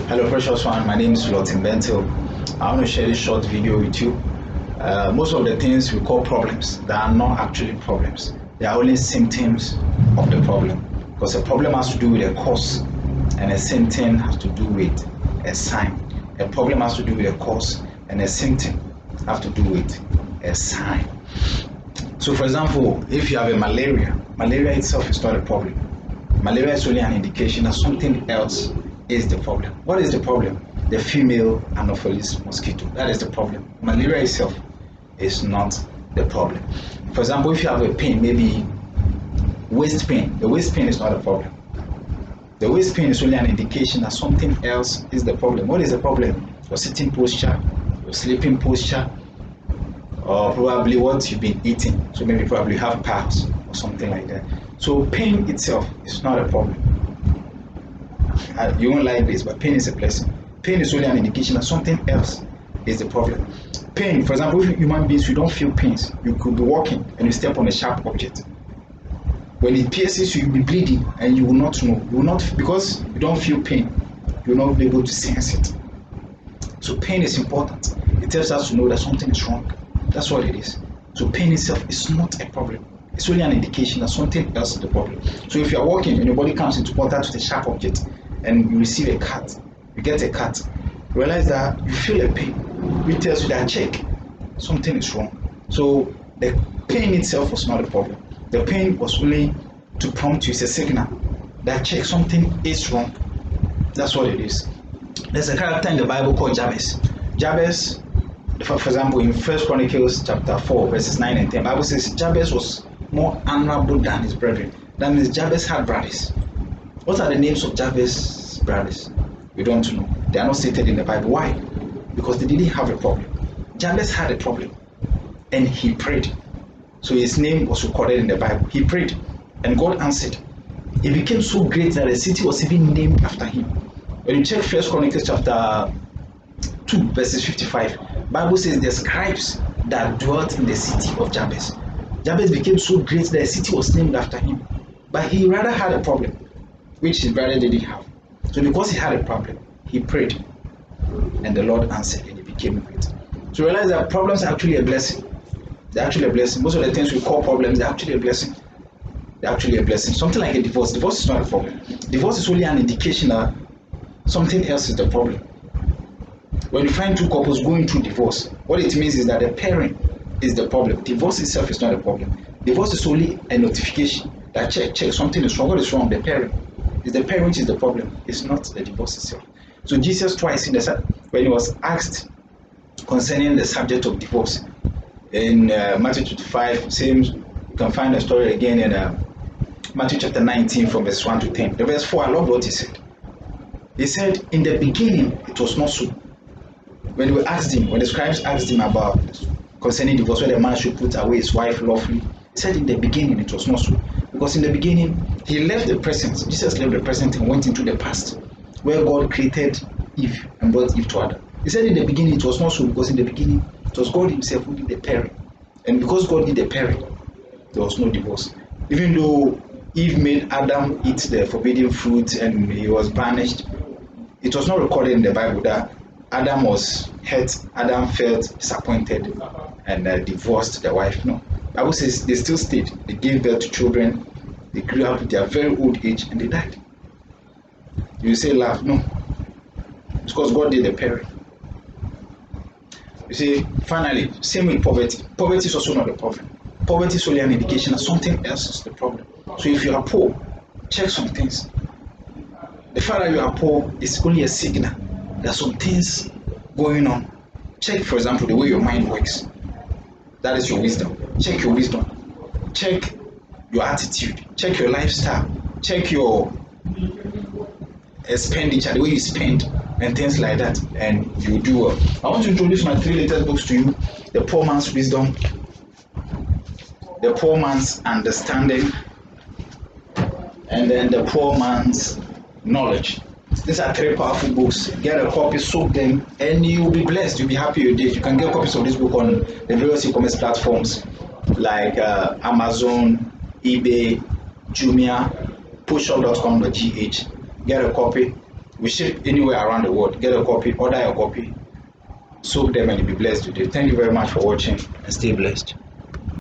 Hello precious one, my name is Flotin Bentil. I want to share this short video with you. Most of the things we call problems, they are not actually problems. They are only symptoms of the problem. Because a problem has to do with a cause and a symptom has to do with a sign. A problem has to do with a cause and a symptom have to do with a sign. So for example, if you have a malaria itself is not a problem. Malaria is only an indication that something else is the problem. What is the problem? The female Anopheles mosquito. That is the problem. Malaria itself is not the problem. For example, if you have a pain, maybe waist pain, the waist pain is not a problem. The waist pain is only an indication that something else is the problem. What is the problem? Your sitting posture, your sleeping posture, or probably what you've been eating. So maybe probably have piles or something like that. So pain itself is not a problem. You won't like this, but pain is a blessing. Pain is only an indication that something else is the problem. Pain, for example, if human beings, you don't feel pains, you could be walking and you step on a sharp object. When it pierces you, you'll be bleeding and you will not know. You will not, because you don't feel pain, you will not be able to sense it. So pain is important. It tells us to know that something is wrong. That's what it is. So pain itself is not a problem. It's only an indication that something else is the problem. So if you are walking and your body comes into contact with a sharp object and you receive a cut, you get a cut, realize that you feel a pain, which tells you that check, something is wrong. So the pain itself was not a problem. The pain was only to prompt you, it's a signal that check, something is wrong. That's what it is. There's a character in the Bible called Jabez. Jabez, for example, in 1 Chronicles chapter 4, verses 9 and 10, the Bible says Jabez was more honorable than his brethren. That means Jabez had brothers. What are the names of Jabez's brothers? We don't know. They are not stated in the Bible. Why? Because they didn't have a problem. Jabez had a problem and he prayed. So his name was recorded in the Bible. He prayed and God answered. He became so great that the city was even named after him. When you check 1 Chronicles chapter 2, verses 55, Bible says the scribes that dwelt in the city of Jabez. Jabez became so great that the city was named after him. But he rather had a problem, which his brother didn't have. So because he had a problem, he prayed and the Lord answered and he became great. So realize that problems are actually a blessing. They're actually a blessing. Most of the things we call problems, they're actually a blessing. They're actually a blessing. Something like a divorce. Divorce is not a problem. Divorce is only an indication that something else is the problem. When you find two couples going through divorce, what it means is that the parent is the problem. Divorce itself is not a problem. Divorce is only a notification that check, something is wrong. What is wrong? The parent. It's the parent which is the problem. It's not the divorce itself. So Jesus twice when he was asked concerning the subject of divorce, in Matthew 25, same, you can find the story again in Matthew chapter 19 from verse 1 to 10. The verse 4, I love what he said. He said, in the beginning, it was not so. When the scribes asked him about concerning divorce, whether a man should put away his wife lawfully, he said in the beginning it was not so. Because in the beginning, he left the present. Jesus left the present and went into the past, where God created Eve and brought Eve to Adam. He said in the beginning it was not so, because in the beginning it was God himself who did the pairing. And because God did the pairing, there was no divorce. Even though Eve made Adam eat the forbidden fruit and he was banished, it was not recorded in the Bible that Adam was hurt, Adam felt disappointed and divorced the wife. No. The Bible says they still stayed. They gave birth to children. They grew up to their very old age and they died. You say laugh? No. It's because God did the pairing. You see, finally, same with poverty. Poverty is also not a problem. Poverty is only an indication that something else is the problem. So if you are poor, check some things. The fact that you are poor is only a signal. There are some things going on. Check, for example, the way your mind works. That is your wisdom. Check your wisdom. Check your attitude. Check your lifestyle. Check your expenditure, the way you spend, and things like that, and you do well. I want to introduce my 3 latest books to you: The Poor Man's Wisdom, The Poor Man's Understanding, and then The Poor Man's Knowledge. These are 3 powerful books. Get a copy, soak them, and you'll be blessed. You'll be happy you did. You can get copies of this book on the various e-commerce platforms like Amazon, eBay, Jumia, pushshop.com.gh. Get a copy We ship anywhere around the world. Get a copy, order a copy, soak them, and you'll be blessed today. Thank you very much for watching, and stay blessed.